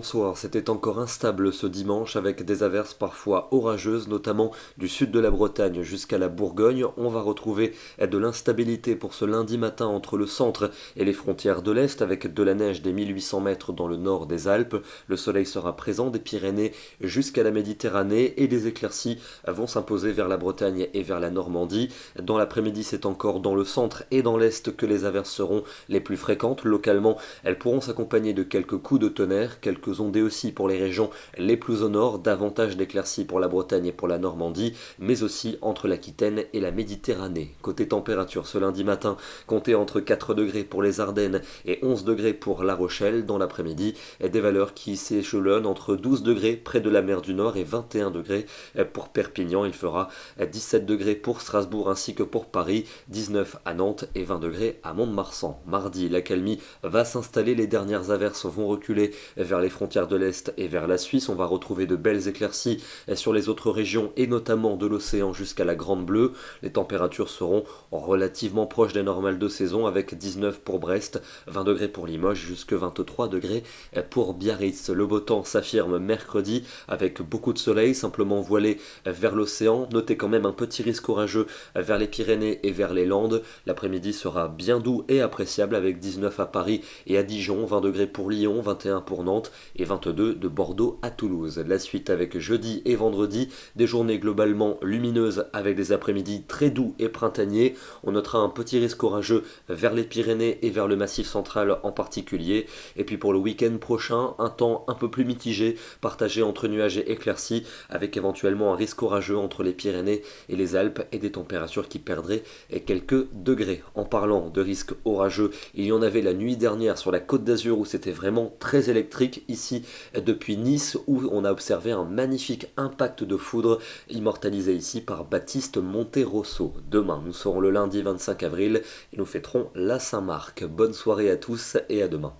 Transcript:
bonsoir. C'était encore instable ce dimanche avec des averses parfois orageuses, notamment du sud de la Bretagne jusqu'à la Bourgogne. On va retrouver de l'instabilité pour ce lundi matin entre le centre et les frontières de l'Est avec de la neige des 1800 mètres dans le nord des Alpes. Le soleil sera présent des Pyrénées jusqu'à la Méditerranée et des éclaircies vont s'imposer vers la Bretagne et vers la Normandie. Dans l'après-midi, c'est encore dans le centre et dans l'Est que les averses seront les plus fréquentes. Localement, elles pourront s'accompagner de quelques coups de tonnerre, quelques ondées aussi pour les régions les plus au nord, davantage d'éclaircies pour la Bretagne et pour la Normandie, mais aussi entre l'Aquitaine et la Méditerranée. Côté température, ce lundi matin, comptez entre 4 degrés pour les Ardennes et 11 degrés pour La Rochelle. Dans l'après-midi, des valeurs qui s'échelonnent entre 12 degrés près de la mer du Nord et 21 degrés pour Perpignan. Il fera 17 degrés pour Strasbourg ainsi que pour Paris, 19 à Nantes et 20 degrés à Mont-de-Marsan. Mardi, l'accalmie va s'installer, les dernières averses vont reculer vers les frontières de l'Est et vers la Suisse. On va retrouver de belles éclaircies sur les autres régions et notamment de l'océan jusqu'à la Grande Bleue. Les températures seront relativement proches des normales de saison avec 19 pour Brest, 20 degrés pour Limoges, jusque 23 degrés pour Biarritz. Le beau temps s'affirme mercredi avec beaucoup de soleil, simplement voilé vers l'océan. Notez quand même un petit risque orageux vers les Pyrénées et vers les Landes. L'après-midi sera bien doux et appréciable avec 19 à Paris et à Dijon, 20 degrés pour Lyon, 21 pour Nantes et 22 de Bordeaux à Toulouse. La suite avec jeudi et vendredi, des journées globalement lumineuses avec des après-midi très doux et printaniers. On notera un petit risque orageux vers les Pyrénées et vers le Massif central en particulier. Et puis pour le week-end prochain, un temps un peu plus mitigé, partagé entre nuages et éclaircies, avec éventuellement un risque orageux entre les Pyrénées et les Alpes et des températures qui perdraient quelques degrés. En parlant de risque orageux, il y en avait la nuit dernière sur la Côte d'Azur où c'était vraiment très électrique. Ici, depuis Nice, où on a observé un magnifique impact de foudre immortalisé ici par Baptiste Monterosso. Demain, nous serons le lundi 25 avril et nous fêterons la Saint-Marc. Bonne soirée à tous et à demain.